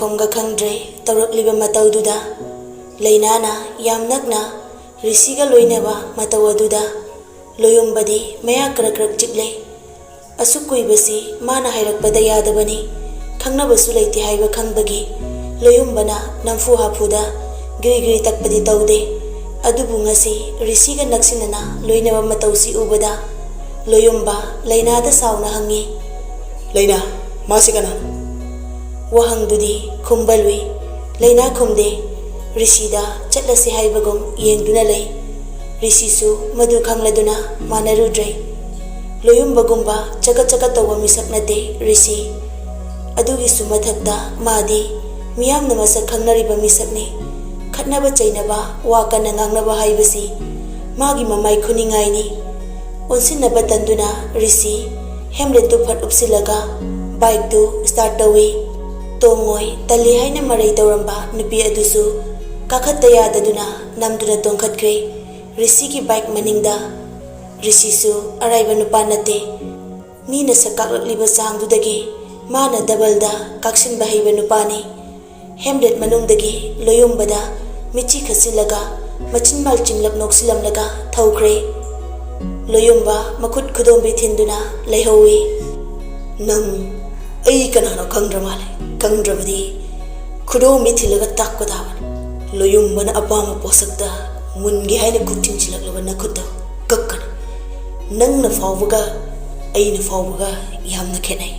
ꯇꯧꯐꯝꯒ ꯈꯪꯗ꯭ꯔꯦ ꯇꯧꯔꯛꯂꯤꯕ ꯃꯇꯧꯗꯨꯗ ꯂꯩꯅꯥꯅ ꯌꯥꯝ ꯅꯛꯅ ꯔꯤꯁꯤꯒ ꯂꯣꯏꯅꯕ ꯃꯇꯧ ꯑꯗꯨꯗ ꯂꯣꯌꯨꯝꯕꯗꯤ ꯃꯌꯥ ꯀꯔꯛ ꯆꯤꯛꯂꯦ꯫ ꯑꯁꯨꯛ ꯀꯨꯏꯕꯁꯤ ꯃꯥꯅ ꯍꯥꯏꯔꯛꯄꯗ ꯌꯥꯗꯕꯅꯤ, ꯈꯪꯅꯕꯁꯨ ꯂꯩꯇꯦ ꯍꯥꯏꯕ ꯈꯪꯕꯒꯤ ꯂꯣꯌꯨꯝꯕꯅ ꯅꯝꯐꯨ ꯍꯥꯐꯨꯗ ꯒꯤꯔꯤ ꯒꯤꯔꯤ ꯇꯛꯄꯗꯤ ꯇꯧꯗꯦ꯫ ꯑꯗꯨꯕꯨ ꯉꯁꯤ ꯔꯤꯁꯤꯒ ꯅꯛꯁꯤꯟꯅꯅ ꯂꯣꯏꯅꯕ ꯃꯇꯧꯁꯤ ꯎꯕꯗ ꯂꯣꯌꯨꯝꯕ ꯂꯩꯅꯥꯗ ꯁꯥꯎꯅ ꯍꯪꯉꯤ, ꯂꯩꯅꯥ, ꯃꯥꯁꯤ ꯀꯅꯥꯅꯣ? ꯋꯥꯍꯪꯗꯨꯗꯤ ꯈꯨꯝꯕ ꯂꯨꯏ꯫ ꯂꯩꯅꯥ ꯈꯨꯝꯗꯦ, ꯔꯤꯁꯤꯗ ꯆꯠꯂꯁꯤ ꯍꯥꯏꯕꯒꯨꯝ ꯌꯦꯡꯗꯨꯅ ꯂꯩ꯫ ꯔꯤꯁꯤꯁꯨ ꯃꯗꯨ ꯈꯪꯂꯗꯨꯅ ꯃꯥꯟꯅꯔꯨꯗ꯭ꯔꯦ꯫ ꯂꯣꯌꯨꯝꯕꯒꯨꯝꯕ ꯆꯒꯠ ꯆꯒꯠ ꯇꯧꯕ ꯃꯤꯁꯛ ꯅꯠꯇꯦ ꯔꯤꯁꯤ꯫ ꯑꯗꯨꯒꯤꯁꯨ ꯃꯊꯛꯇ ꯃꯥꯗꯤ ꯃꯤꯌꯥꯝꯅ ꯃꯁꯛ ꯈꯪꯅꯔꯤꯕ ꯃꯤꯁꯛꯅꯤ꯫ ꯈꯠꯅꯕ ꯆꯩꯅꯕ ꯋꯥ ꯀꯟꯅ ꯉꯥꯡꯅꯕ ꯍꯥꯏꯕꯁꯤ ꯃꯥꯒꯤ ꯃꯃꯥꯏ ꯈꯨꯅꯤꯡꯉꯥꯏꯅꯤ꯫ ꯑꯣꯟꯁꯤꯟꯅꯕ ꯇꯟꯗꯨꯅ ꯔꯤꯁꯤ ꯍꯦꯝꯂꯦꯠꯇꯨ ꯐꯠ ꯎꯞꯁꯤꯜꯂꯒ ꯕꯥꯏꯛꯇꯨ ꯁ꯭ꯇꯥꯔꯠ ꯇꯧꯏ꯫ ꯇꯣꯡꯉꯣꯏ ꯇꯜꯂꯤ ꯍꯥꯏꯅ ꯃꯔꯩ ꯇꯧꯔꯝꯕ ꯅꯨꯄꯤ ꯑꯗꯨꯁꯨ ꯀꯥꯈꯠꯇ ꯌꯥꯗꯗꯨꯅ ꯅꯝꯗꯨꯅ ꯇꯣꯡꯈꯠꯈ꯭ꯔꯦ ꯔꯤꯁꯤꯒꯤ ꯕꯥꯏꯛ ꯃꯅꯤꯡꯗ꯫ ꯔꯤꯁꯤꯁꯨ ꯑꯔꯥꯏꯕ ꯅꯨꯄꯥ ꯅꯠꯇꯦ꯫ ꯃꯤꯅ ꯁꯛ ꯀꯥꯛꯂꯛꯂꯤꯕ ꯆꯥꯡꯗꯨꯗꯒꯤ ꯃꯥꯅ ꯗꯕꯜꯗ ꯀꯥꯛꯁꯤꯟꯕ ꯍꯩꯕ ꯅꯨꯄꯥꯅꯤ꯫ ꯍꯦꯝꯂꯦꯠ ꯃꯅꯨꯡꯗꯒꯤ ꯂꯣꯌꯨꯝꯕꯗ ꯃꯤꯠꯆꯤ ꯈꯠꯆꯤꯜꯂꯒ ꯃꯆꯤꯟ ꯃꯥꯜꯆꯤꯡꯂꯞ ꯅꯣꯛꯁꯤꯜꯂꯝꯂꯒ ꯊꯧꯈ꯭ꯔꯦ꯫ ꯂꯣꯌꯨꯝꯕ ꯃꯈꯨꯠ ꯈꯨꯗꯣꯝꯕꯤ ꯊꯤꯟꯗꯨꯅ ꯂꯩꯍꯧꯏ꯫ ꯅꯪ ꯑꯩ ꯀꯅꯥꯅꯣ ꯈꯪꯗ꯭ꯔ ꯃꯥꯜꯂꯦ꯫ ꯈꯪꯗ꯭ꯔꯕꯗꯤ ꯈꯨꯗꯣꯝꯕꯤ ꯊꯤꯜꯂꯒ ꯇꯥꯛꯄ ꯇꯥꯕꯅꯤ꯫ ꯂꯣꯌꯨꯝꯕꯅ ꯑꯄꯥꯝꯕ ꯄꯣꯠꯁꯛꯇ ꯃꯨꯟꯒꯦ ꯍꯥꯏꯅ ꯈꯨꯠ ꯊꯤꯟꯖꯤꯜꯂꯛꯂꯕ ꯅꯈꯨꯠꯇ ꯀꯛꯀꯅꯤ꯫ ꯅꯪꯅ ꯐꯥꯎꯕꯒ ꯑꯩꯅ ꯐꯥꯎꯕꯒ ꯌꯥꯝꯅ ꯈꯦꯠꯅꯩ꯫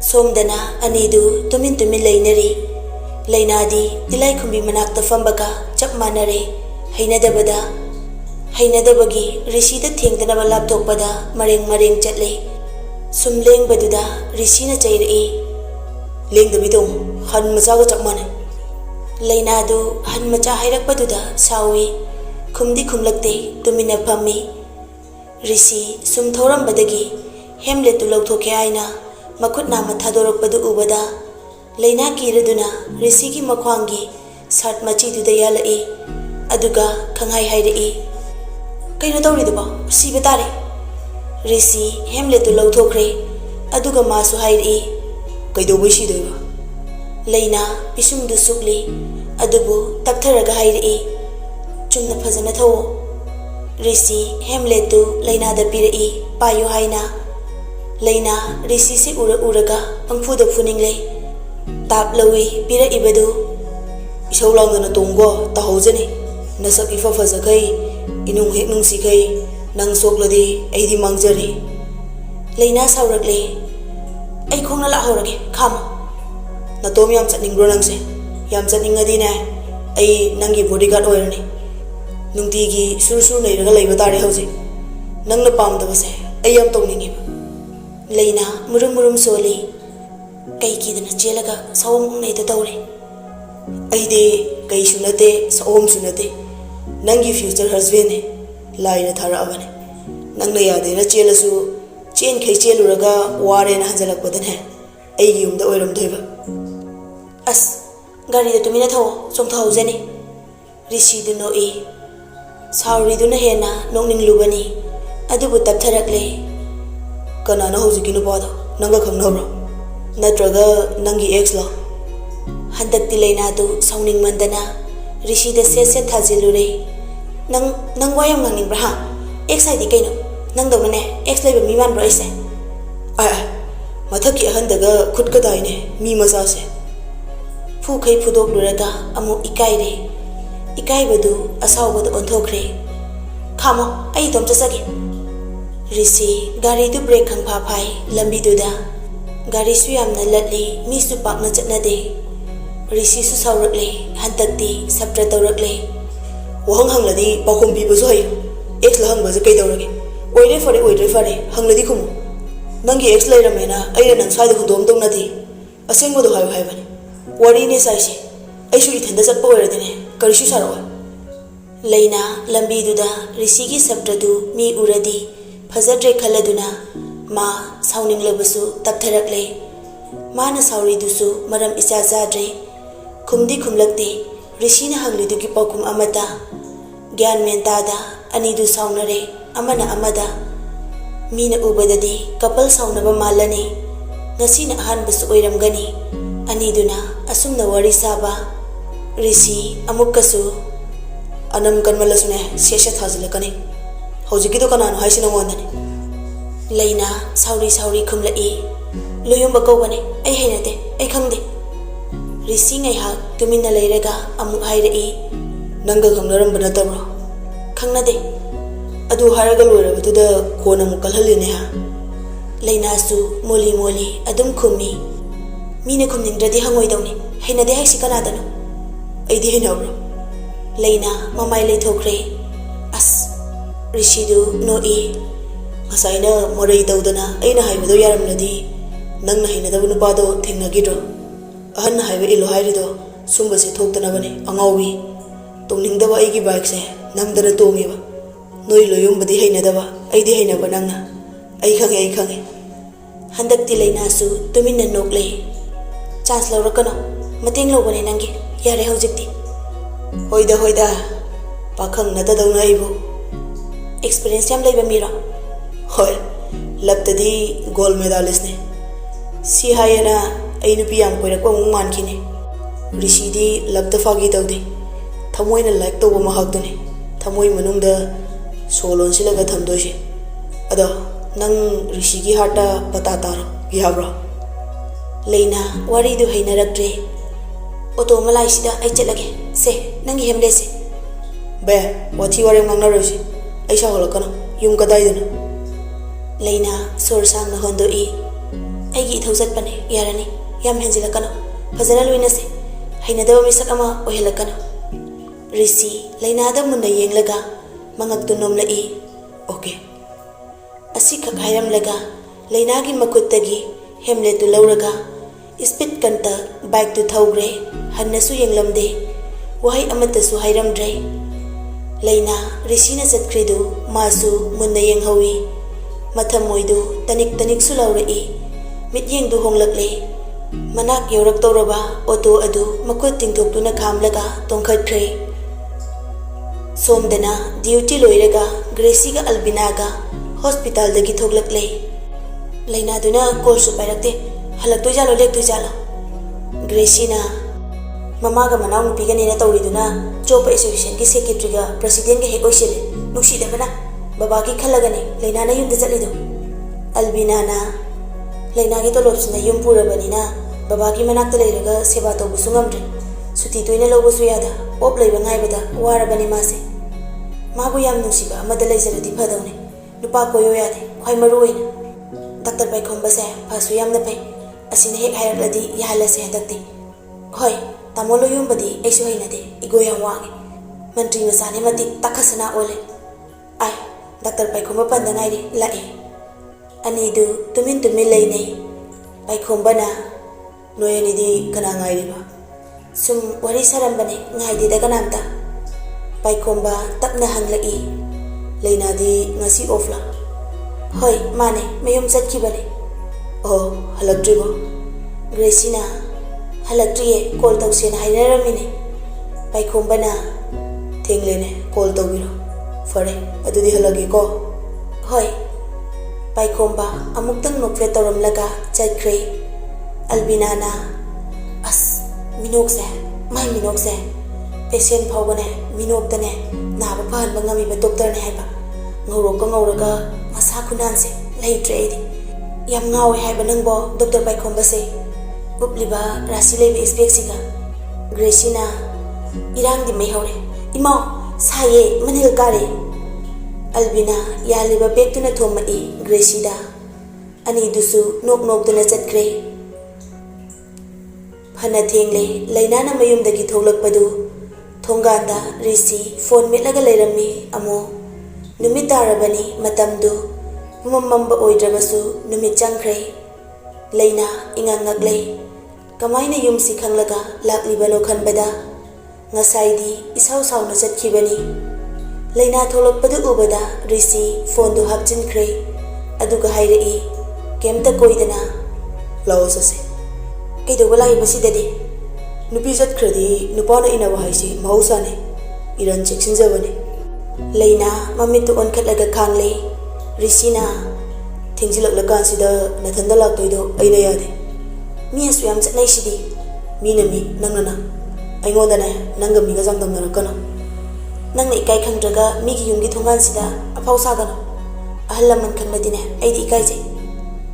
ꯁꯣꯝꯗꯅ ꯑꯅꯤꯗꯨ ꯇꯨꯃꯤꯟ ꯇꯨꯃꯤꯟ ꯂꯩꯅꯔꯤ꯫ ꯂꯩꯅꯥꯗꯤ ꯇꯤꯂꯥꯏꯈꯨꯝꯕꯤ ꯃꯅꯥꯛꯇ ꯐꯝꯕꯒ ꯆꯞ ꯃꯥꯟꯅꯔꯦ ꯍꯩꯅꯗꯕꯒꯤ ꯔꯤꯁꯤꯗ ꯊꯦꯡꯗꯅꯕ ꯂꯥꯞꯊꯣꯛꯄꯗ ꯃꯔꯦꯡ ꯃꯔꯦꯡ ꯆꯠꯂꯦ꯫ ꯁꯨꯝ ꯂꯦꯡꯕꯗꯨꯗ ꯔꯤꯁꯤꯅ ꯆꯩꯔꯛꯏ, ꯂꯦꯡꯗꯕꯤ ꯇꯧ, ꯍꯟ ꯃꯆꯥꯒ ꯆꯞ ꯃꯥꯟꯅꯩ꯫ ꯂꯩꯅꯥꯗꯨ ꯍꯟ ꯃꯆꯥ ꯍꯥꯏꯔꯛꯄꯗꯨꯗ ꯁꯥꯎꯏ꯫ ꯈꯨꯝꯗꯤ ꯈꯨꯝꯂꯛꯇꯦ, ꯇꯨꯃꯤꯟꯅ ꯐꯝꯃꯤ꯫ ꯔꯤꯁꯤ ꯁꯨꯝ ꯊꯧꯔꯝꯕꯗꯒꯤ ꯍꯦꯝꯂꯦꯠꯇꯨ ꯂꯧꯊꯣꯛꯀꯦ ꯍꯥꯏꯅ ꯃꯈꯨꯠ ꯅꯥꯝꯃ ꯊꯥꯗꯣꯔꯛꯄꯗꯨ ꯎꯕꯗ ꯂꯩꯅꯥ ꯀꯤꯔꯗꯨꯅ ꯔꯤꯁꯤꯒꯤ ꯃꯈ꯭ꯋꯥꯡꯒꯤ ꯁꯥꯔꯠ ꯃꯆꯤꯗꯨꯗ ꯌꯥꯜꯂꯛꯏ꯫ ꯑꯗꯨꯒ ꯈꯪꯍꯥꯏ ꯍꯥꯏꯔꯛꯏ, ꯀꯩꯅꯣ ꯇꯧꯔꯤꯗꯨꯕꯣ, ꯁꯤꯕ ꯇꯥꯔꯦ꯫ ꯔꯤꯁꯤ ꯍꯦꯝꯂꯦꯠꯇꯨ ꯂꯧꯊꯣꯛꯈ꯭ꯔꯦ꯫ ꯑꯗꯨꯒ ꯃꯥꯁꯨ ꯍꯥꯏꯔꯛꯏ, ꯀꯩꯗꯧꯕꯩ ꯁꯤꯗꯣꯏꯕ? ꯂꯩꯅꯥ ꯄꯤꯁꯨꯝꯗꯨ ꯁꯨꯛꯂꯤ, ꯑꯗꯨꯕꯨ ꯇꯞꯊꯔꯒ ꯍꯥꯏꯔꯛꯏ, ꯆꯨꯝꯅ ꯐꯖꯅ ꯊꯧꯑꯣ꯫ ꯔꯤꯁꯤ ꯍꯦꯝꯂꯦꯠꯇꯨ ꯂꯩꯅꯥꯗ ꯄꯤꯔꯛꯏ, ꯄꯥꯏꯌꯨ ꯍꯥꯏꯅ꯫ ꯂꯩꯅꯥ ꯔꯤꯁꯤꯁꯤ ꯎꯔꯒ ꯄꯪꯐꯨꯗ ꯐꯨꯅꯤꯡꯂꯦ꯫ ꯇꯥꯞ ꯂꯧꯏ ꯄꯤꯔꯛꯏꯕꯗꯨ꯫ ꯏꯁꯧ ꯂꯥꯡꯗꯅ ꯇꯣꯡꯒꯣ, ꯇꯥꯍꯧꯖꯅꯤ꯫ ꯅꯁꯛ ꯏꯐ ꯐꯖꯈꯩ, ꯏꯅꯨꯡ ꯍꯦꯛ ꯅꯨꯡꯁꯤꯈꯩ, ꯅꯪ ꯁꯣꯛꯂꯗꯤ ꯑꯩꯗꯤ ꯃꯥꯡꯖꯔꯦ꯫ ꯂꯩꯅꯥ ꯁꯥꯎꯔꯛꯂꯦ, ꯑꯩ ꯈꯣꯡꯅ ꯂꯥꯛꯍꯧꯔꯒꯦ, ꯈꯥꯝꯃꯣ꯫ ꯅꯇꯣꯝ ꯌꯥꯝ ꯆꯠꯅꯤꯡꯕ꯭ꯔꯣ ꯅꯪꯁꯦ? ꯌꯥꯝ ꯆꯠꯅꯤꯡꯉꯗꯤꯅꯦ, ꯑꯩ ꯅꯪꯒꯤ ꯕꯣꯗꯤꯒꯥꯔꯗ ꯑꯣꯏꯔꯅꯤ꯫ ꯅꯨꯡꯇꯤꯒꯤ ꯁꯨꯔ ꯁꯨꯔ ꯅꯩꯔꯒ ꯂꯩꯕ ꯇꯥꯔꯦ ꯍꯧꯖꯤꯛ꯫ ꯅꯪꯅ ꯄꯥꯝꯗꯕꯁꯦ ꯑꯩ ꯌꯥꯝ ꯇꯧꯅꯤꯡꯉꯦꯕ꯫ ꯂꯩꯅꯥ ꯃꯨꯔꯨꯝ ꯃꯨꯔꯨꯝ ꯁꯣꯜꯂꯤ꯫ ꯀꯩ ꯀꯤꯗꯅ ꯆꯦꯜꯂꯒ ꯁꯑꯣꯝ ꯎꯪꯅꯩꯗ ꯇꯧꯔꯦ꯫ ꯑꯩꯗꯤ ꯀꯩꯁꯨ ꯅꯠꯇꯦ, ꯁꯑꯣꯝꯁꯨ ꯅꯠꯇꯦ, ꯅꯪꯒꯤ ꯐ꯭ꯌꯨꯆꯔ ꯍꯁꯕꯦꯟꯅꯦ꯫ ꯂꯥꯏꯅ ꯊꯥꯔꯛꯑꯕꯅꯦ꯫ ꯅꯪꯅ ꯌꯥꯗꯦꯅ ꯆꯦꯜꯂꯁꯨ ꯆꯦꯟꯈꯩ ꯆꯦꯜꯂꯨꯔꯒ ꯋꯥꯔꯦꯅ ꯍꯟꯖꯜꯂꯛꯄꯗꯅꯦ ꯑꯩꯒꯤ ꯌꯨꯝꯗ ꯑꯣꯏꯔꯝꯗꯣꯏꯕ꯫ ꯑꯁ, ꯒꯥꯔꯤꯗ ꯇꯨꯃꯤꯟꯅ ꯊꯧꯑꯣ, ꯆꯣꯡꯊꯍꯧꯖꯅꯤ꯫ ꯔꯤꯁꯤꯗꯨ ꯅꯣꯛꯏ꯫ ꯁꯥꯎꯔꯤꯗꯨꯅ ꯍꯦꯟꯅ ꯅꯣꯛꯅꯤꯡꯂꯨꯕꯅꯤ, ꯑꯗꯨꯕꯨ ꯇꯞꯊꯔꯛꯂꯦ꯫ ꯀꯅꯥꯅꯣ ꯍꯧꯖꯤꯛꯀꯤ ꯅꯨꯄꯥꯗꯣ? ꯅꯪꯒ ꯈꯪꯅꯕ꯭ꯔꯣ? ꯅꯠꯇ꯭ꯔꯒ ꯅꯪꯒꯤ ꯑꯦꯛꯁꯂꯣ? ꯍꯟꯗꯛꯇꯤ ꯂꯩꯅꯥꯗꯨ ꯁꯥꯎꯅꯤꯡꯃꯟꯗꯅ ꯔꯤꯁꯤꯗ ꯁꯦꯠ ꯁꯦꯠ ꯊꯥꯖꯤꯜꯂꯨꯔꯦ꯫ ꯅꯪ ꯋꯥ ꯌꯥꯝ ꯉꯥꯡꯅꯤꯡꯕ꯭ꯔꯥ ꯍꯥ? ꯑꯦꯛꯁ ꯍꯥꯏꯗꯤ ꯀꯩꯅꯣ? ꯅꯪꯗꯧꯅꯅꯦ ꯑꯦꯛꯁ ꯂꯩꯕ ꯃꯤ ꯃꯥꯟꯕ꯭ꯔꯣ ꯑꯩꯁꯦ? ꯃꯊꯛꯀꯤ ꯑꯍꯟꯗꯒ ꯈꯨꯠꯀ ꯇꯥꯏꯅꯦ ꯃꯤ ꯃꯆꯥꯁꯦ꯫ ꯐꯨꯈꯩ ꯐꯨꯗꯣꯛꯂꯨꯔꯒ ꯑꯃꯨꯛ ꯏꯀꯥꯏꯔꯦ꯫ ꯏꯀꯥꯏꯕꯗꯨ ꯑꯁꯥꯎꯕꯗ ꯑꯣꯟꯊꯣꯛꯈ꯭ꯔꯦ꯫ ꯈꯥꯝꯃꯣ, ꯑꯩ ꯏꯇꯣꯝ ꯆꯠꯆꯒꯦ꯫ ꯔꯤꯁꯤ ꯒꯥꯔꯤꯗꯨ ꯕ꯭ꯔꯦꯛ ꯈꯪꯐꯥ ꯐꯥꯏ ꯂꯝꯕꯤꯗꯨꯗ꯫ ꯒꯥꯔꯤꯁꯨ ꯌꯥꯝꯅ ꯂꯠꯂꯤ, ꯃꯤꯁꯨ ꯄꯥꯛꯅ ꯆꯠꯅꯗꯦ꯫ ꯔꯤꯁꯤꯁꯨ ꯁꯥꯎꯔꯛꯂꯦ, ꯍꯟꯗꯛꯇꯤ ꯁꯞꯇ꯭ꯔ ꯇꯧꯔꯛꯂꯦ꯫ ꯋꯥꯍꯪ ꯍꯪꯂꯗꯤ ꯄꯥꯎꯈꯨꯝ ꯄꯤꯕꯁꯨ ꯍꯩꯌꯨ꯫ ꯑꯦꯛꯁ ꯍꯪꯕꯁꯦ ꯀꯩꯗꯧꯔꯒꯦ? ꯑꯣꯏꯔꯦ ꯐꯔꯦ, ꯑꯣꯏꯗ꯭ꯔꯦ ꯐꯔꯦ, ꯍꯪꯂꯗꯤ ꯈꯨꯝꯃꯨ꯫ ꯅꯪꯒꯤ ꯑꯦꯛꯁ ꯂꯩꯔꯝꯃꯦꯅ ꯑꯩꯅ ꯅꯪ ꯁ꯭ꯋꯥꯏꯗ ꯍꯨꯟꯗꯣꯛꯑꯝꯗꯧ ꯅꯠꯇꯦ꯫ ꯑꯁꯦꯡꯕꯗꯣ ꯍꯥꯏꯌꯨ ꯍꯥꯏꯕꯅꯤ꯫ ꯋꯥꯔꯤꯅꯦ ꯁꯥꯏꯁꯦ, ꯑꯩꯁꯨ ꯏꯊꯟꯗ ꯆꯠꯄ ꯑꯣꯏꯔꯗꯤꯅꯦ ꯀꯔꯤꯁꯨ ꯁꯥꯔꯛꯑꯣꯏ꯫ ꯂꯩꯅꯥ ꯂꯝꯕꯤꯗꯨꯗ ꯔꯤꯁꯤꯒꯤ ꯁꯞꯇ꯭ꯔꯗꯨ ꯃꯤ ꯎꯔꯗꯤ ꯐꯖꯗ꯭ꯔꯦ ꯈꯜꯂꯗꯨꯅ ꯃꯥ ꯁꯥꯎꯅꯤꯡꯂꯕꯁꯨ ꯇꯞꯊꯔꯛꯂꯦ꯫ ꯃꯥꯅ ꯁꯥꯎꯔꯤꯗꯨꯁꯨ ꯃꯔꯝ ꯏꯆꯥ ꯆꯥꯗ꯭ꯔꯦ꯫ ꯈꯨꯝꯗꯤ ꯈꯨꯝꯂꯛꯇꯦ ꯔꯤꯁꯤꯅ ꯍꯪꯂꯤꯗꯨꯒꯤ ꯄꯥꯎꯈꯨꯝ ꯑꯃꯠꯇ꯫ ꯒ꯭ꯌꯥꯟ ꯃꯦꯟ ꯇꯥꯗ ꯑꯅꯤꯗꯨ ꯁꯥꯎꯅꯔꯦ, ꯑꯃꯅ ꯑꯃꯗ꯫ ꯃꯤꯅ ꯎꯕꯗꯗꯤ ꯀꯄꯜ ꯁꯥꯎꯅꯕ ꯃꯥꯜꯂꯅꯤ꯫ ꯉꯁꯤꯅ ꯑꯍꯥꯟꯕꯁꯨ ꯑꯣꯏꯔꯝꯒꯅꯤ꯫ Aniduna asumna wari saba Rishi amukkasu Anam kanmalasune sesha thazilakani. Haujikido kanano haisina wandani. Laina sauri khumlai loyumba kawbane ai hainate ai khangde Rishi ngai ha tumina leiraga amuk hairei Nanga khangnaram banatabro. khangnade Adu haraga loirabatuda kona mukalhaline ha. Laina su moli adum khumi Mina khumningdradi hangoidawni hainade haisi kanadano Aidi hinabro. Laina mamai leithokre as Rishidu noi Asaina morai daudana aina haibado yaramladi nangna hainadabu nupado thengnagidro. Ahanna haiba ilo hairido sumbase thoktanabane angawi. Tongningdaba aigi bike se namdana tongeba. Noi loyumbadi hainadaba aidi hainaba nangna. Ai khange. handakti Laina su tuminna nokle chance lawrakano mateng lobane nangi yare hojikti Hoida pakhang natadawna aibu. experience yam leiba mira Hoi laptadi gold medalist ne. Si hayana ai nupi yam koirakwa mung mankhine. Rishi di lapta fagi tawde. Thamoina like tawba mahakdune. Thamoi manungda solon silaga thamdoise. Ado nang Rishi gi hata pata taro gihabra. Laina wari du hainaraktre auto malai sida ai chelage se nangi hemle se Be wathi ware mangnarose. Aisha holakana yum kadaidana. Laina sor sang na hondoi aigi thawjat pane yarani yam henjilakano fazana luina se hainadawa misak ama ohelakano Rishi Laina da munna yenglaga mangaktu nomlai Okay. asi khak hairam laga Laina gi makuttagi hemle tu lauraga speed kanta bike tu thawgre hannasu yenglamde wahai amata su hairamdre Laina Rishi na chatkridu masu munna yenghawi mathamoidu tanik su laurai mit yengdu honglakle manak yorak tawraba auto adu makut tingthoktuna khamlaga tongkhatkre somdana duty loiraga Gracie ga Albina ga hospital dagi thoglakle Laina duna call su pairakte halaktu jalo lektu jalo Gracie na mama ga manaw nupigani na tawriduna chopa association gi secretary ga president ga he oisile nusidabana baba gi khalagani Laina na yumda chalido Albina na Laina gi tolopsina yum purabanina baba gi manakta leiraga seba tawbu sungamdre suti toina lawbusu yada op leiba ngaibada warabani mase mabu yam nusiba amada leizaradi phadawne nupa koyo yade khwai maruina Dr. Baikhomba se phasu yamna pai asina hek hairakladi yahalase hadakti hoi tamolo yumbadi aisu hainade igo yam wangi mantri masane mati takhasana ole ai Dr. Baikhomba pandangairi lae Anidu tumin leine Baikhomba na Noyani di kana ngairiba. sum wari sarambane ngaide daga namta Baikhomba tapna hanglai Laina di ngasi offla. hoi mane mayum chatkibane Oh halaktribo. Gracie na halaktriye call tawsena hainaramine Baikhomba na Thenglene call tawbiro. Fare adudi halagi ko. hoi Baikhomba amuktang nokfle tawramlaga chatkre Albina na as minokse mai minokse patient phawbane minoktane naba phan bangami ba doctor ne haiba ngawraga masa kunanse leitre edi yam ngawe haiba nangbo Dr. Baikhomba se upliba rasi lebe speksiga Gracie na irang di mai hore imau saye manil kare Albina yaliba bektuna thomai Gracie da ani dusu nok duna chatkre Hana thengle Laina na mayumdagi tholakpadu thonganda Rishi phone metlaga leirami amo numit darabani matamdu mumamba oidrabasu numit changkhre Laina ingangagle kamaina yumsi khanglaga laklibano khanbada ngasaidi isau sauna chatkibani Laina tholakpadu ubada Rishi phone du hapchinkhre aduga hairei kemta koidana Lawasase. kaidoba laibasi Nupi chatkradi nupana inaba haisi mahausane. Iran cheksinjabane. Laina mamitu onkhatlaga khangle Rishi na thengjilaklakansida nathanda laktoido aina yade. mi asu yam chatnai sidi ꯃꯤꯅ ꯃꯤ ꯅꯪꯅ ꯑꯩꯉꯣꯟꯗꯅꯦ ꯅꯪꯒ ꯃꯤꯒ ꯆꯥꯡꯗꯝꯅꯔꯛꯀꯅꯣ ꯅꯪꯅ ꯏꯀꯥꯏ ꯈꯪꯗ꯭ꯔꯒ ꯃꯤꯒꯤ ꯌꯨꯝꯒꯤ ꯊꯣꯡꯒꯥꯟꯁꯤꯗ ꯑꯐꯥꯎ ꯁꯥꯒꯅꯣ ꯑꯍꯜ ꯂꯃꯟ ꯈꯪꯂꯗꯤꯅꯦ ꯑꯩꯗꯤ ꯏꯀꯥꯏꯖꯩ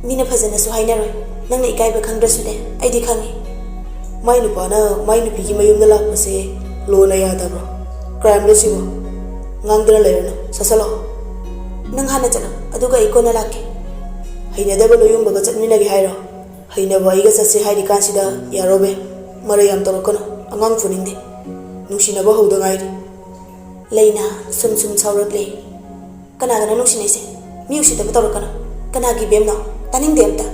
ꯃꯤꯅ ꯐꯖꯅꯁꯨ ꯍꯥꯏꯅꯔꯣꯏ ꯅꯪꯅ ꯏꯀꯥꯏꯕ ꯈꯪꯗ꯭ꯔꯁꯨꯅꯦ ꯑꯩꯗꯤ ꯈꯪꯉꯤ ꯃꯥꯏ ꯅꯨꯄꯥꯅ ꯃꯥꯏ ꯅꯨꯄꯤꯒꯤ ꯃꯌꯨꯝꯗ ꯂꯥꯛꯄꯁꯦ ꯂꯣꯅ ꯌꯥꯗꯕ꯭ꯔꯣ ꯀ꯭ꯔꯥꯏꯝꯂꯣ ꯁꯤꯕꯣ ꯉꯥꯡꯗꯅ ꯂꯩꯔꯅꯨ ꯆꯠꯁꯜꯂꯛꯑꯣ ꯅꯪ ꯍꯥꯟꯅ ꯆꯠꯂꯣ ꯑꯗꯨꯒ ꯑꯩ ꯀꯣꯟꯅ ꯂꯥꯛꯀꯦ ꯍꯩꯅꯗꯕ ꯂꯣꯌꯨꯝꯕꯒ ꯆꯠꯃꯤꯟꯅꯒꯦ ꯍꯥꯏꯔꯣ ꯍꯩꯅꯕ ꯑꯩꯒ ꯆꯠꯁꯦ ꯍꯥꯏꯔꯤꯀꯥꯟꯁꯤꯗ ꯌꯥꯔꯣꯕꯦ ꯃꯔꯩ ꯌꯥꯝ ꯇꯧꯔꯛꯀꯅꯨ ꯑꯉꯥꯡ ꯐꯨꯅꯤꯡꯗꯦ ꯅꯨꯡꯁꯤꯅꯕ ꯍꯧꯗ ꯉꯥꯏꯔꯤ ꯂꯩꯅ ꯁꯨꯝ ꯁꯥꯎꯔꯛꯂꯦ ꯀꯅꯥꯒꯅ ꯅꯨꯡꯁꯤꯅꯩꯁꯦ ꯃꯤ ꯎꯁꯤꯠꯇꯕ ꯇꯧꯔꯛꯀꯅꯣ ꯀꯅꯥꯒꯤ ꯕꯦꯝꯅꯣ ꯇꯥꯅꯤꯡꯗꯦ ꯑꯝꯇ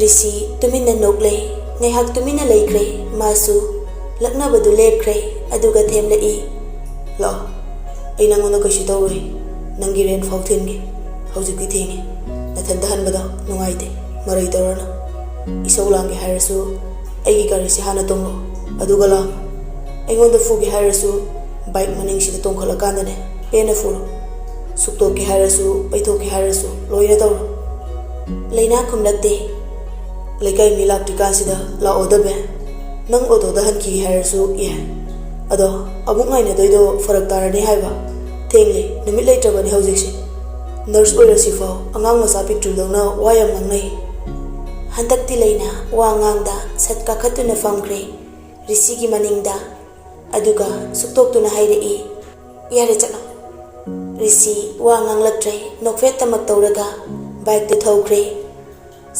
ꯔꯤꯁꯤ ꯇꯨꯃꯤꯟꯅ ꯅꯣꯛꯂꯦ ꯉꯥꯏꯍꯥꯛ ꯇꯨꯃꯤꯟꯅ ꯂꯩꯈ꯭ꯔꯦ ꯃꯥꯁꯨ ꯂꯛꯅꯕꯗꯨ ꯂꯦꯞꯈ꯭ꯔꯦ ꯑꯗꯨꯒ ꯊꯦꯝꯂꯛꯏ ꯂꯥꯛꯑꯣ ꯑꯩ ꯅꯪꯉꯣꯟꯗ ꯀꯩꯁꯨ ꯇꯧꯔꯣꯏ ꯅꯪꯒꯤ ꯔꯦꯟ ꯐꯥꯎ ꯊꯤꯟꯒꯦ ꯍꯧꯖꯤꯛꯇꯤ ꯊꯦꯡꯉꯦ ꯅꯊꯟꯇ ꯍꯟꯕꯗꯣ ꯅꯨꯡꯉꯥꯏꯇꯦ ꯃꯔꯩ ꯇꯧꯔꯅꯨ ꯏꯁꯧ ꯂꯥꯡꯒꯦ ꯍꯥꯏꯔꯁꯨ ꯑꯩꯒꯤ ꯒꯥꯔꯤꯁꯦ ꯍꯥꯟꯅ ꯇꯣꯡꯂꯛꯑꯣ ꯑꯗꯨꯒ ꯂꯥꯛꯑꯣ ꯑꯩꯉꯣꯟꯗ ꯐꯨꯒꯦ ꯍꯥꯏꯔꯁꯨ ꯕꯥꯏꯛ ꯃꯅꯤꯡꯁꯤꯗ ꯇꯣꯡꯈꯠꯂꯀꯥꯟꯗꯅꯦ ꯄꯦꯟꯅ ꯐꯨꯔꯣ ꯁꯨꯛꯇꯣꯛꯀꯦ ꯍꯥꯏꯔꯁꯨ ꯄꯩꯊꯣꯛꯀꯦ ꯍꯥꯏꯔꯁꯨ ꯂꯣꯏꯅ ꯇꯧꯔꯣ ꯂꯩꯅꯥ ꯈꯨꯝꯂꯛꯇꯦ ꯂꯩꯀꯥꯏ ꯃꯤ ꯂꯥꯛꯇ꯭ꯔꯤꯀꯥꯟꯁꯤꯗ ꯂꯥꯛꯑꯣꯗꯕꯦ ꯅꯪ ꯑꯣꯇꯣꯗ ꯍꯟꯈꯤꯒꯦ ꯍꯥꯏꯔꯁꯨ ꯌꯥꯏ ꯑꯗꯣ ꯑꯃꯨꯛ ꯉꯥꯏꯅꯗꯣꯏꯗꯣ ꯐꯔꯛ ꯇꯥꯔꯅꯤ ꯍꯥꯏꯕ ꯊꯦꯡꯂꯦ ꯅꯨꯃꯤꯠ ꯂꯩꯇ꯭ꯔꯕꯅꯤ ꯍꯧꯖꯤꯛꯁꯦ ꯅꯔꯁ ꯑꯣꯏꯔꯁꯤꯐꯥꯎ ꯑꯉꯥꯡ ꯃꯆꯥ ꯄꯤꯛꯇ꯭ꯔꯨꯗꯧꯅ ꯋꯥ ꯌꯥꯝ ꯉꯥꯡꯅꯩ ꯍꯟꯗꯛꯇꯤ ꯂꯩꯅ ꯋꯥ ꯉꯥꯡꯗ ꯁꯠ ꯀꯥꯈꯠꯇꯨꯅ ꯐꯝꯈ꯭ꯔꯦ ꯔꯤꯁꯤꯒꯤ ꯃꯅꯤꯡꯗ ꯑꯗꯨꯒ ꯁꯨꯛꯇꯣꯛꯇꯨꯅ ꯍꯥꯏꯔꯛꯏ ꯌꯥꯔꯦ ꯆꯠꯂꯣ ꯔꯤꯁꯤ ꯋꯥ ꯉꯥꯡꯂꯛꯇ꯭ꯔꯦ ꯅꯣꯛꯐꯦꯠꯇꯃꯛ ꯇꯧꯔꯒ ꯕꯥꯏꯛꯇꯨ ꯊꯧꯈ꯭ꯔꯦ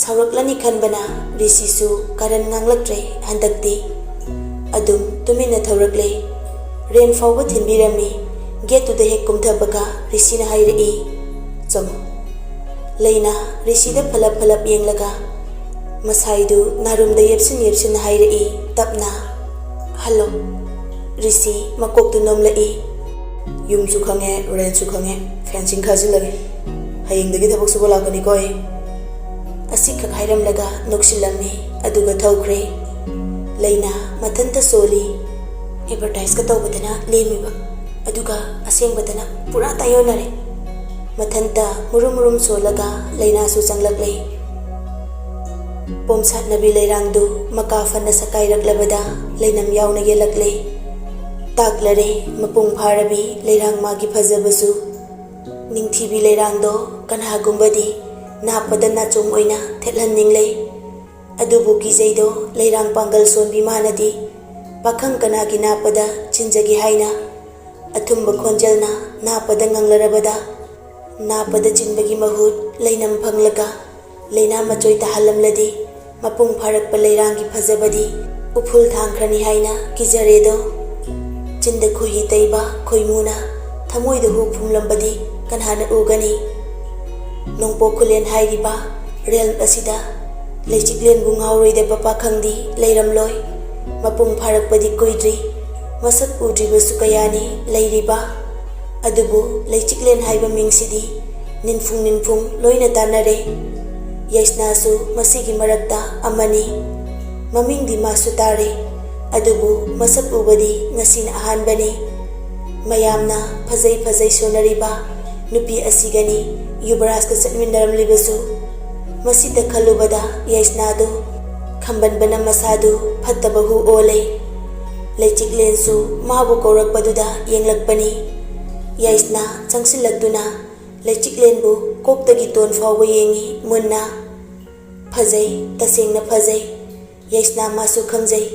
ꯁꯥꯎꯔꯛꯂꯅꯤ ꯈꯟꯕꯅ ꯔꯤꯁꯤꯁꯨ ꯀꯥꯔꯟ ꯉꯥꯡꯂꯛꯇ꯭ꯔꯦ ꯍꯟꯗꯛꯇꯤ ꯑꯗꯨꯝ ꯇꯨꯃꯤꯟꯅ ꯊꯧꯔꯛꯂꯦ ꯔꯦꯟ ꯐꯥꯎꯕ ꯊꯤꯟꯕꯤꯔꯝꯃꯤ ꯒꯦꯠꯇꯨꯗ ꯍꯦꯛ ꯀꯨꯝꯊꯕꯒ ꯔꯤꯁꯤꯅ ꯍꯥꯏꯔꯛꯏ ꯆꯪꯉꯣ ꯂꯩꯅ ꯔꯤꯁꯤꯗ ꯐꯂꯞ ꯌꯦꯡꯂꯒ ꯃꯁꯥꯏꯗꯨ ꯅꯥꯔꯨꯝꯗ ꯌꯦꯞꯁꯤꯟꯅ ꯍꯥꯏꯔꯛꯏ ꯇꯞꯅ ꯍꯜꯂꯣ ꯔꯤꯁꯤ ꯃꯀꯣꯛꯇꯨ ꯅꯣꯝꯂꯛꯏ ꯌꯨꯝꯁꯨ ꯈꯪꯉꯦ ꯔꯦꯟꯁꯨ ꯈꯪꯉꯦ ꯐꯦꯟꯁꯤꯡ ꯈꯥꯖꯤꯜꯂꯒꯦ ꯍꯌꯦꯡꯗꯒꯤ ꯊꯕꯛ ꯁꯨꯕ ꯂꯥꯛꯀꯅꯤꯀꯣ ꯑꯩ ꯑꯁꯤꯈꯛ ꯍꯥꯏꯔꯝꯂꯒ ꯅꯣꯛꯁꯤꯜꯂꯝꯃꯤ ꯑꯗꯨꯒ ꯊꯧꯈ꯭ꯔꯦ ꯂꯩꯅ ꯃꯊꯟꯇ ꯁꯣꯜꯂꯤ ꯑꯦꯗꯚꯔꯇꯥꯏꯁꯀ ꯇꯧꯕꯗꯅ ꯂꯦꯝꯃꯤꯕ ꯑꯗꯨꯒ ꯑꯁꯦꯡꯕꯗꯅ ꯄꯨꯔꯥ ꯇꯥꯏꯌꯣꯟꯅꯔꯦ ꯃꯊꯟꯇ ꯃꯨꯔꯨꯝ ꯁꯣꯜꯂꯒ ꯂꯩꯅꯥꯁꯨ ꯆꯪꯂꯛꯂꯦ ꯄꯣꯝꯁꯥꯠꯅꯕꯤ ꯂꯩꯔꯥꯡꯗꯨ ꯃꯀꯥ ꯐꯅ ꯁꯀꯥꯏꯔꯛꯂꯕꯗ ꯂꯩꯅꯝ ꯌꯥꯎꯅ ꯌꯦꯜꯂꯛꯂꯦ ꯇꯥꯛꯂꯔꯦ ꯃꯄꯨꯡ ꯐꯥꯔꯕꯤ ꯂꯩꯔꯥꯡ ꯃꯥꯒꯤ ꯐꯖꯕꯁꯨ ꯅꯤꯡꯊꯤꯕꯤ ꯂꯩꯔꯥꯡꯗꯣ ꯀꯅꯥꯒꯨꯝꯕꯗꯤ ꯅꯥꯞꯄꯗ ꯅꯥꯆꯣꯝ ꯑꯣꯏꯅ ꯊꯦꯠꯍꯟꯅꯤꯡꯂꯦ ꯑꯗꯨꯕꯨ ꯀꯤꯖꯩꯗꯣ ꯂꯩꯔꯥꯡ ꯄꯥꯡꯒꯜ ꯁꯣꯟꯕꯤ ꯃꯥꯅꯗꯤ ꯄꯥꯈꯪ ꯀꯅꯥꯒꯤ ꯅꯥꯞꯄꯗ ꯆꯤꯟꯖꯒꯦ ꯍꯥꯏꯅ ꯑꯊꯨꯝꯕ ꯈꯣꯟꯖꯦꯜꯅ ꯅꯥꯞꯄꯗ ꯉꯪꯂꯔꯕꯗ ꯅꯥꯞꯄꯗ ꯆꯤꯟꯕꯒꯤ ꯃꯍꯨꯠ ꯂꯩꯅꯝ ꯐꯪꯂꯒ ꯂꯩꯅꯥ ꯃꯆꯣꯏ ꯇꯥꯍꯜꯂꯝꯂꯗꯤ ꯃꯄꯨꯡ ꯐꯥꯔꯛꯄ ꯂꯩꯔꯥꯡꯒꯤ ꯐꯖꯕꯗꯤ ꯎꯐꯨꯜ ꯊꯥꯡꯈ꯭ꯔꯅꯤ ꯍꯥꯏꯅ ꯀꯤꯖꯔꯦꯗꯣ ꯆꯤꯟꯗ ꯈꯣꯏꯍꯤ ꯇꯩꯕ ꯈꯣꯏꯃꯨꯅ ꯊꯃꯣꯏꯗ ꯍꯨ ꯐꯨꯝꯂꯝꯕꯗꯤ ꯀꯅꯥꯅ ꯎꯒꯅꯤ ꯅꯣꯡꯄꯣꯛ ꯈꯨꯂꯦꯟ ꯍꯥꯏꯔꯤꯕ ꯔꯦꯜ ꯑꯁꯤꯗ ꯂꯩꯆꯤꯛꯂꯦꯟꯕꯨ ꯉꯥꯎꯔꯣꯏꯗꯕ ꯄꯥꯈꯪꯗꯤ ꯂꯩꯔꯝꯂꯣꯏ ꯃꯄꯨꯡ ꯐꯥꯔꯛꯄꯗꯤ ꯀꯨꯏꯗ꯭ꯔꯤ ꯃꯁꯛ ꯎꯗ꯭ꯔꯤꯕꯁꯨ ꯀꯌꯥꯅꯤ ꯂꯩꯔꯤꯕ ꯑꯗꯨꯕꯨ ꯂꯩꯆꯤꯛꯂꯦꯟ ꯍꯥꯏꯕ ꯃꯤꯡꯁꯤꯗꯤ ꯅꯤꯟꯐꯨꯡ ꯂꯣꯏꯅ ꯇꯥꯟꯅꯔꯦ ꯌꯩꯁꯅꯥꯁꯨ ꯃꯁꯤꯒꯤ ꯃꯔꯛꯇ ꯑꯃꯅꯤ ꯃꯃꯤꯡꯗꯤ ꯃꯥꯁꯨ ꯇꯥꯔꯦ ꯑꯗꯨꯕꯨ ꯃꯁꯛ ꯎꯕꯗꯤ ꯉꯁꯤꯅ ꯑꯍꯥꯟꯕꯅꯤ ꯃꯌꯥꯝꯅ ꯐꯖꯩ ꯁꯣꯟꯅꯔꯤꯕ ꯅꯨꯄꯤ ꯑꯁꯤꯒꯅꯤ ꯌꯨꯕꯔꯥꯖꯀ ꯆꯠꯃꯤꯟꯅꯔꯝꯂꯤꯕꯁꯨ ꯃꯁꯤꯗ ꯈꯜꯂꯨꯕꯗ ꯌꯩꯁꯅꯥꯗꯨ ꯈꯝꯕꯟꯕꯅ ꯃꯁꯥꯗꯨ ꯐꯠꯇꯕ ꯍꯨ ꯑꯣꯜꯂꯦ ꯂꯩꯆꯤꯛꯂꯦꯟꯁꯨ ꯃꯥꯕꯨ ꯀꯧꯔꯛꯄꯗꯨꯗ ꯌꯦꯡꯂꯛꯄꯅꯤ ꯌꯩꯁꯅꯥ ꯆꯪꯁꯤꯜꯂꯛꯇꯨꯅ ꯂꯩꯆꯤꯛꯂꯦꯟꯕꯨ ꯀꯣꯛꯇꯒꯤ ꯇꯣꯟ ꯐꯥꯎꯕ ꯌꯦꯡꯉꯤ ꯃꯨꯟꯅ ꯐꯖꯩ ꯇꯁꯦꯡꯅ ꯐꯖꯩ ꯌꯩꯁꯅꯥ ꯃꯥꯁꯨ ꯈꯪꯖꯩ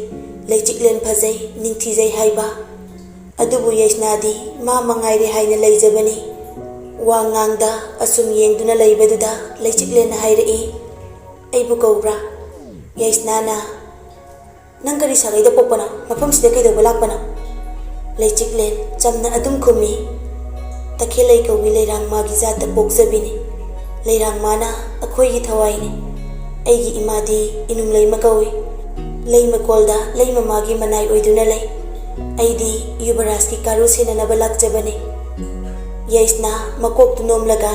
ꯂꯩꯆꯤꯛꯂꯦꯟ ꯐꯖꯩ ꯅꯤꯡꯊꯤꯖꯩ ꯍꯥꯏꯕ ꯑꯗꯨꯕꯨ ꯌꯩꯁꯅꯥꯗꯤ ꯃꯥ ꯃꯉꯥꯏꯔꯦ ꯍꯥꯏꯅ ꯂꯩꯖꯕꯅꯤ ꯋꯥ ꯉꯥꯡꯗ ꯑꯁꯨꯝ ꯌꯦꯡꯗꯨꯅ ꯂꯩꯕꯗꯨꯗ ꯂꯩꯆꯤꯛꯂꯦꯟꯅ ꯍꯥꯏꯔꯛꯏ ꯑꯩꯕꯨ ꯀꯧꯕ꯭ꯔꯥ ꯌꯩꯁꯅꯥꯅ ꯅꯪ ꯀꯔꯤ ꯁꯥꯒꯩꯗ ꯄꯣꯛꯄꯅꯣ ꯃꯐꯝꯁꯤꯗ ꯀꯩꯗꯧꯕ ꯂꯥꯛꯄꯅꯣ ꯂꯩꯆꯤꯛꯂꯦꯟ ꯆꯝꯅ ꯑꯗꯨꯝ ꯈꯨꯝꯃꯤ ꯇꯈꯦꯜꯂꯩ ꯀꯧꯕꯤ ꯂꯩꯔꯥꯡ ꯃꯥꯒꯤ ꯖꯥꯠꯇ ꯄꯣꯛꯆꯕꯤꯅꯤ ꯂꯩꯔꯥꯡ ꯃꯥꯅ ꯑꯩꯈꯣꯏꯒꯤ ꯊꯋꯥꯏꯅꯤ ꯑꯩꯒꯤ ꯏꯃꯥꯗꯤ ꯏꯅꯨꯡꯂꯩꯃ ꯀꯧꯏ ꯂꯩꯃꯀꯣꯜꯗ ꯂꯩꯃ ꯃꯥꯒꯤ ꯃꯅꯥꯏ ꯑꯣꯏꯗꯨꯅ ꯂꯩ ꯑꯩꯗꯤ ꯌꯨꯕꯔꯥꯖꯀꯤ ꯀꯥꯔꯨ ꯁꯦꯟꯅꯅꯕ ꯂꯥꯛꯆꯕꯅꯤ ꯌꯩꯁꯅꯥ ꯃꯀꯣꯛꯇꯨ ꯅꯣꯝꯂꯒ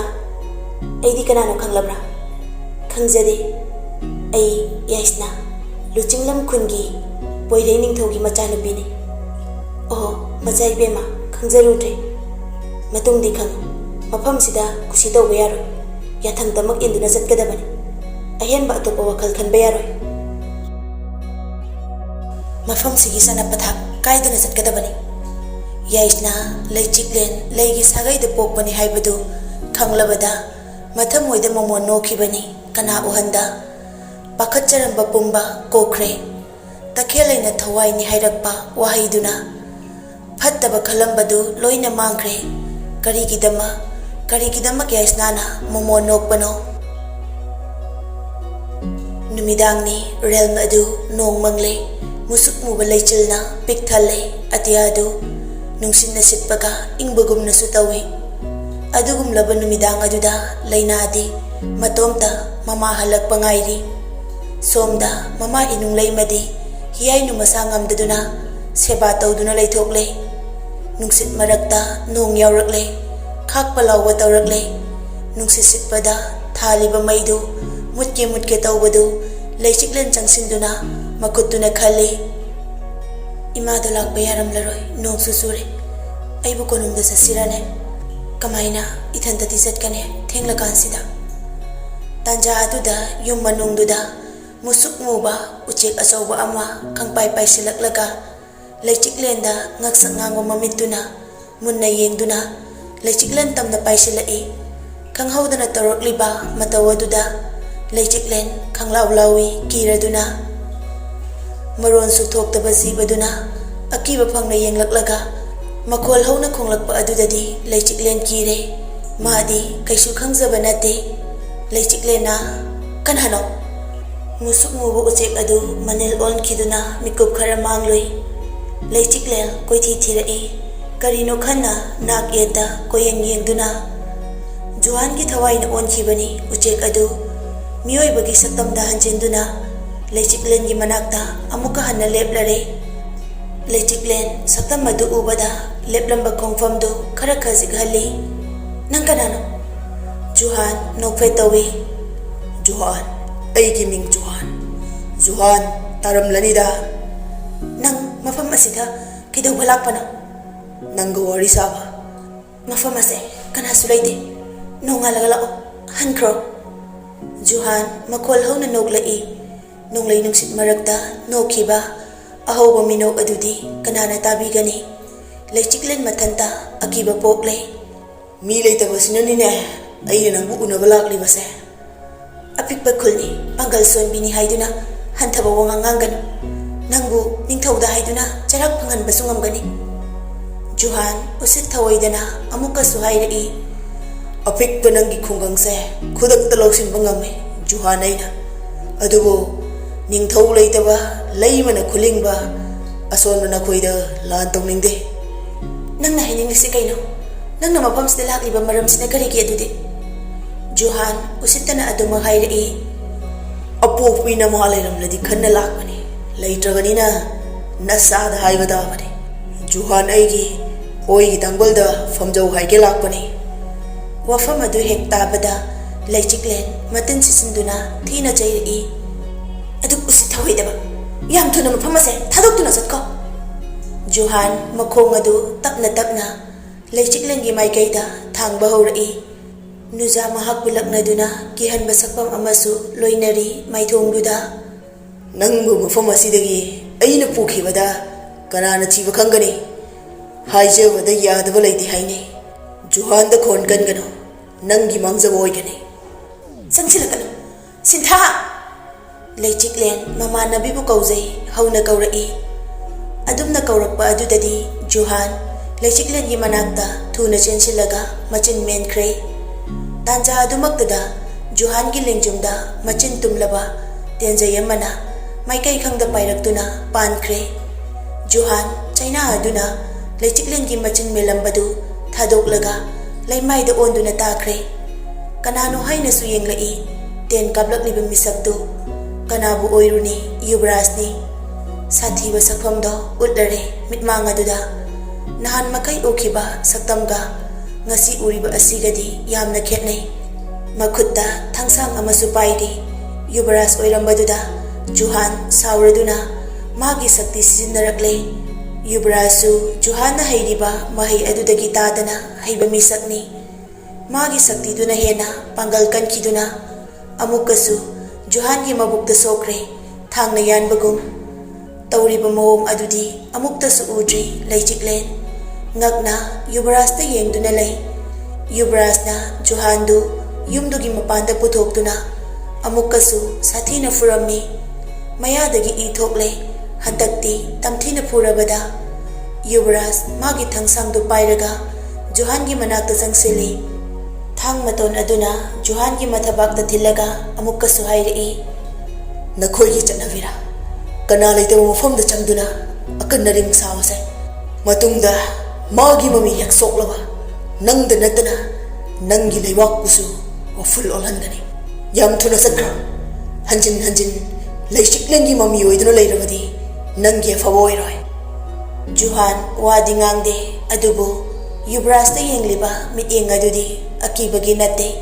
ꯑꯩꯗꯤ ꯀꯅꯥꯅꯣ ꯈꯪꯂꯕ꯭ꯔꯥ ꯈꯪꯖꯗꯦ ꯑꯩ ꯌꯩꯁꯅꯥ ꯂꯨꯆꯤꯡꯂꯝ ꯈꯨꯟꯒꯤ ꯄꯣꯏꯔꯩ ꯅꯤꯡꯊꯧꯒꯤ ꯃꯆꯥꯅꯨꯄꯤꯅꯤ ꯑꯣꯍꯣ ꯃꯆꯥ ꯏꯕꯦꯝꯃ ꯈꯪꯖꯔꯨꯗ꯭ꯔꯦ ꯃꯇꯨꯡꯗꯤ ꯈꯪꯉꯨ ꯃꯐꯝꯁꯤꯗ ꯀꯨꯁꯤ ꯇꯧꯕ ꯌꯥꯔꯣꯏ ꯌꯥꯊꯪꯇꯃꯛ ꯏꯟꯗꯨꯅ ꯆꯠꯀꯗꯕꯅꯤ ꯑꯍꯦꯟꯕ ꯑꯇꯣꯞꯄ ꯋꯥꯈꯜ ꯈꯟꯕ ꯌꯥꯔꯣꯏ ꯃꯐꯝꯁꯤꯒꯤ ꯆꯥꯅ ꯄꯊꯥꯞ ꯀꯥꯏꯗꯅ ꯆꯠꯀꯗꯕꯅꯤ ꯌꯥꯏꯁꯅ ꯂꯩꯆꯤꯛꯂꯦꯟ ꯂꯩꯒꯤ ꯁꯥꯒꯩꯗ ꯄꯣꯛꯄꯅꯤ ꯍꯥꯏꯕꯗꯨ ꯈꯪꯂꯕꯗ ꯃꯊꯃꯣꯏꯗ ꯃꯃꯣꯟ ꯅꯣꯛꯈꯤꯕꯅꯤ ꯀꯅꯥ ꯎꯍꯟꯗ ꯄꯥꯈꯠꯆꯔꯝꯕ ꯄꯨꯝꯕ ꯀꯣꯛꯈ꯭ꯔꯦ ꯇꯈꯦꯜꯂꯩꯅ ꯊꯋꯥꯏꯅꯤ ꯍꯥꯏꯔꯛꯄ ꯋꯥꯍꯩꯗꯨꯅ ꯐꯠꯇꯕ ꯈꯜꯂꯝꯕꯗꯨ ꯂꯣꯏꯅ ꯃꯥꯡꯈ꯭ꯔꯦ ꯀꯔꯤꯒꯤꯗꯃꯛ ꯌꯥꯏꯁꯅꯥꯅ ꯃꯃꯣꯟ ꯅꯣꯛꯄꯅꯣ ꯅꯨꯃꯤꯗꯥꯡꯅꯤ ꯔꯦꯜꯝ ꯑꯗꯨ ꯅꯣꯡ ꯃꯪꯂꯦ ꯃꯨꯁꯨꯛ ꯃꯨꯕ ꯂꯩꯆꯤꯜꯅ ꯄꯤꯛ ꯊꯜꯂꯦ ꯑꯇꯤꯌꯥꯗꯨ ꯅꯨꯡꯁꯤꯠꯅ ꯁꯤꯠꯄꯒ ꯏꯪꯕꯒꯨꯝꯅꯁꯨ ꯇꯧꯏ ꯑꯗꯨꯒꯨꯝꯂꯕ ꯅꯨꯃꯤꯗꯥꯡ ꯑꯗꯨꯗ ꯂꯩꯅꯥꯗꯤ ꯃꯇꯣꯝꯇ ꯃꯃꯥ ꯍꯜꯂꯛꯄ ꯉꯥꯏꯔꯤ ꯁꯣꯝꯗ ꯃꯃꯥ ꯏꯅꯨꯡꯂꯩꯃꯗꯤ ꯍꯤꯌꯥꯏꯅꯨ ꯃꯁꯥ ꯉꯝꯗꯗꯨꯅ ꯁꯦꯕꯥ ꯇꯧꯗꯨꯅ ꯂꯩꯊꯣꯛꯂꯦ ꯅꯨꯡꯁꯤꯠ ꯃꯔꯛꯇ ꯅꯣꯡ ꯌꯥꯎꯔꯛꯂꯦ ꯈꯥꯛꯄ ꯂꯥꯎꯕ ꯇꯧꯔꯛꯂꯦ ꯅꯨꯡꯁꯤꯠ ꯁꯤꯠꯄꯗ ꯊꯥꯜꯂꯤꯕ ꯃꯩꯗꯨ ꯃꯨꯠꯀꯦ ꯇꯧꯕꯗꯨ ꯂꯩꯆꯤꯛꯂꯦꯟ ꯆꯪꯁꯤꯟꯗꯨꯅ ꯃꯈꯨꯠꯇꯨꯅ ꯈꯜꯂꯤ ꯏꯃꯥꯗꯣ ꯂꯥꯛꯄ ꯌꯥꯔꯝꯂꯔꯣꯏ ꯅꯣꯡꯁꯨ ꯆꯨꯔꯦ ꯑꯩꯕꯨ ꯀꯣꯅꯨꯡꯗ ꯆꯠꯁꯤꯔꯅꯦ ꯀꯃꯥꯏꯅ ꯏꯊꯟꯇꯗꯤ ꯆꯠꯀꯅꯤ ꯊꯦꯡꯂꯀꯥꯟꯁꯤꯗ ꯇꯥꯟꯖꯥ ꯑꯗꯨꯗ ꯌꯨꯝ ꯃꯅꯨꯡꯗꯨꯗ musuk muba ucek asawa ama kang pai pai silaklaga lechiklen da ngaksak ngangwa mamituna munna yengduna lechiklen tamna pai silai kang haudana torokliba matawaduda lechiklen kang lawlawi kiraduna maron su thoktaba zibaduna akiba phangna yenglaklaga makol hauna khonglakpa adudadi lechiklen kire madi kaisu khangzaba nate lechiklena kanhano musuk mubu ucek adu manil on kiduna mikup khara mangloi lechiklel koithi thirai karino khanna nak yeta koyeng yengduna juan ki thawai na on khibani ucek adu mioi bagi saktam da hanjinduna lechiklen gi manakta amuka hanna leplare lechiklen saktam madu ubada leplamba kongfam do khara khajig hali nangkanano juhan nokfai tawi juhan aigi ming juhan taram lanida nang mafam asida kidaw balakpana nang gawari saba mafam ase kana sulaide nongalagala hankro juhan makol hauna noglai nonglai nungsit marakta nokhiba ahoba minok adudi kanana tabigani lechiklen mathanta akiba pokle mi leitaba sinanine ai nangbu unaba lakli base apik bakulni pangal son bini haiduna hantaba wangangan nangbu ningthauda haiduna charak phangan basungam gani juhan usit thawaidana amuka suhairi apik panangi khungang se khudak taloksin bangame juhan aina adubo ningthau leitaba leimana khulingba asonmana khoida lan tongningde nangna hainingsi kaino nangna mapam sida lakliba maram sina kari ki adudi juhan usitana aduma hairi apokpina mahalairam ladi khanna lakmani leitraganina nasada haibada bani juhan aigi oigi tangbalda famjau haige lakmani wafam adu hek tabada leichiklen matin sisinduna thina chairi adu usit thawaidaba yam thuna mafam ase thadoktuna satko juhan makhong adu tapna leichiklen gi maikaida thangba haurai nuja mahak bulaknaduna kihanba sakpam amasu loinari maithongduda nangbu mafam asidagi aina pukhibada kanana thiba khangani haijabada yadaba leiti haine juhan da khon kangano nangi mangjaba oigani sangsilakano sintha leichiklen mamanabi bu kaujai hauna kaurai adumna kaurakpa adudadi juhan leichiklen gi manakta thuna chensilaga machin menkhre tanja adumakda juhan gi lengjumda machin tumlaba tenjayamana maikai khangda pairaktuna pankhre juhan chaina aduna leichiklen gi machin melambadu thadoklaga leimaida onduna takhre kanano haina su yenglai ten kablakliba misaktu kanabu oiruni yubrasni sathiba sakhamdo utlare mitmangaduda nahan makai okhiba saktamga ngasi uriba asigadi yamna khetnai makhutta thangsang amasu paidi yubaras oirambaduda juhan sauraduna magi sakti sizinnarakle yubarasu juhanna hairiba mahai adudagi tadana haiba misakni magi sakti duna hena pangal kankhiduna amukasu juhan gi mabukta sokre thangna yanbagum Tauriba mawong adudi amuktasu udri Laichiklen ngakna Yubarasta yengduna lay. Yubarasna Johandu yumdugi mapanda puthokduna amukkasu sathina furammi. Mayadagi ithokle hantakti tamthina furabada Yubaras magi thangsangdu pairaga Johangi manakta changsili. Thang maton aduna Johangi mathabakta thillaga amukkasu hairei. Nakhoigi chatnavira kana leitaba mafamda chamduna akannaring sawase matungda magi mami yaksoklaba nangda natana nangi leiwak kusu waful olhandani yam thuna sakra hanjin Laichiklengi mami oiduna leirabadi nangi afaba oiroi. Johan wadi ngangde adubu Yubarasta yengliba mityeng adudi akibagi natte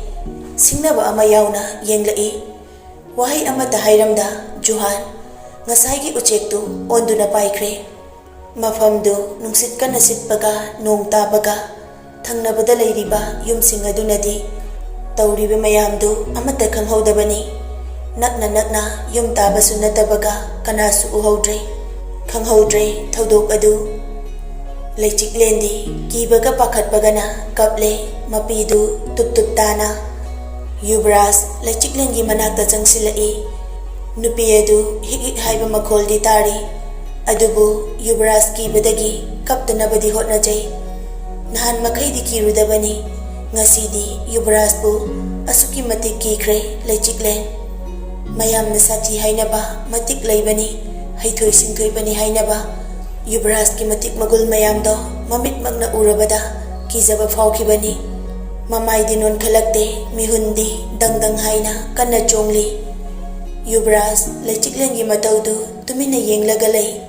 singnaba ama yauna yenglai. Wahay amata hayramda Johan ngasaygi uchektu onduna paikre. Mafamdu nungsit kana sitpaga nong tabaga thangnabada leiriba yumsing adunadi tauriba mayamdu amata khanghaudabani. Nakna yum tabasu natabaga kanasu uhaudre khanghaudre thaudok adu. Laichiklendi kibaga pakhatpagana kaple mapidu tup tana. Yubaras Laichiklengi manakta changsilai. Nupi adu higik haiba makholdi tari adubu Yubaras kibadagi kaptanabadi hotnajai. Nahan makhaidi kirudabani ngasidi Yubaras bu asuki matik kikre Laichiklen. Mayamna sathi hainaba matik laibani haithoi singthoi bani hainaba Yubaras ki matik magul mayamdo mamit magna urabada kijaba phaukhibani. Mamai dinon khalakte mihundi dangdang haina kanna chongli. Yubaras Laichiklengi mataudu tumina yenglaga lay.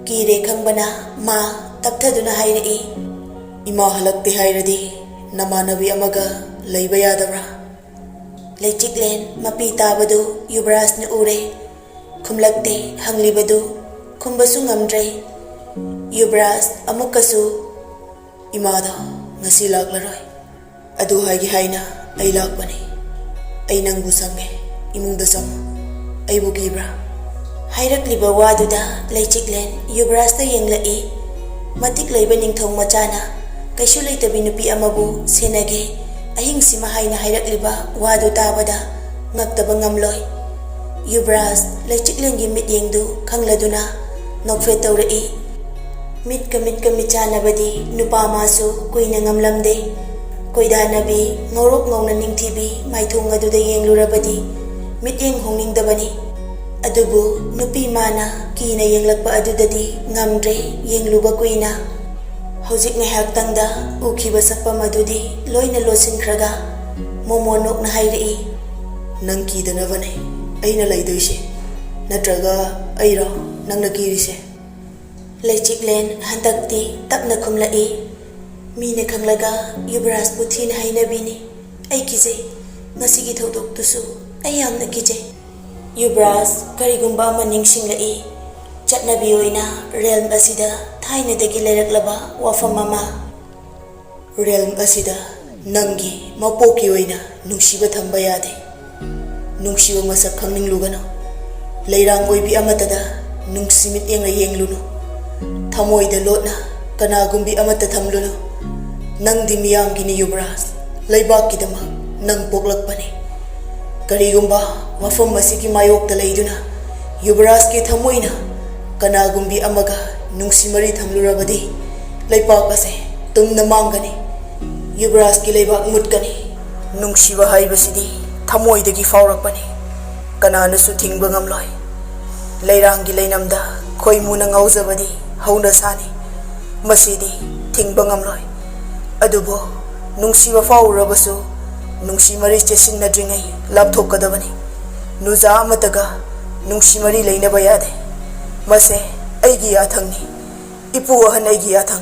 Kire khangbana ma tapthaduna hairei. Ima halakte hairadi namanabi amaga leiba yadabra. Laichiklen mapi tabadu Yubaras na ure. Kumlakte hanglibadu kumbasu ngamdre. Yubaras amukkasu imada ngasi laklaroi adu haigi haina ai lakpani ai nangbu sange imungda sam ai bukibra. Hairakliba waduda Laichiklen Yubarasta yenglai. Matik leiba ningthong machana kaisu leitabi nupi amabu senage ahingsima haina hairakliba wadu tabada ngaktaba ngamloi. Yubaras Laichiklengi mityengdu khangladuna nokfet taurei. Mitka michanabadi nupa masu kuina ngamlamde. Koidanabi ngorok ngawna ningthibi maithong aduda yenglurabadi mityeng hongningdabani. Adubu nupi mana kina yenglakpa adudadi ngamdre yengluba kuina. Hojik ngaihaktangda ukhiba sakpam adudi loina losinkhraga momonok na hairei. Nang kidanabane aina laidoise natraga airo nangna kirise. Laichiklen handakti tapna khumlai. Mine khanglaga Yubaras buthina hainabini. Ai kije ngasigi thodok tusu ai yamna kije. Yubaras karigumba ama ningsinglai. Chatnabi oina realm asida thainadagi leiraklaba wafam ama. Realm asida nangi mapoki oina nungsiba thamba yade. Nungsiba masak khangninglugano. Leirang oibi amatada nungsimit yenga yengluno. Thamoida lotna kanagumbi amata thamluno. Nang di miyamgini Yubaras laibakidama nang poklakpani. Karigumba wafam masigi mayokta leiduna Yubaras ki thamoina kanagumbi amaga nungsimari thamlurabadi laipak ase tumna mangani. Yubaras ki laibak mutkani. Nungsiba haibasidi thamoidagi faurakpani. Kananasu thingba ngamloi. Leirangi leinamda khoimuna ngauzabadi hauna sani masidi thingba ngamloi. Adubo nungsiba faurabasu nungsimari chesinadringai lapthokadabani. Nuza amataga nungsimari leinaba yade. Mase aigi yathangni ipu ahan aigi yathang.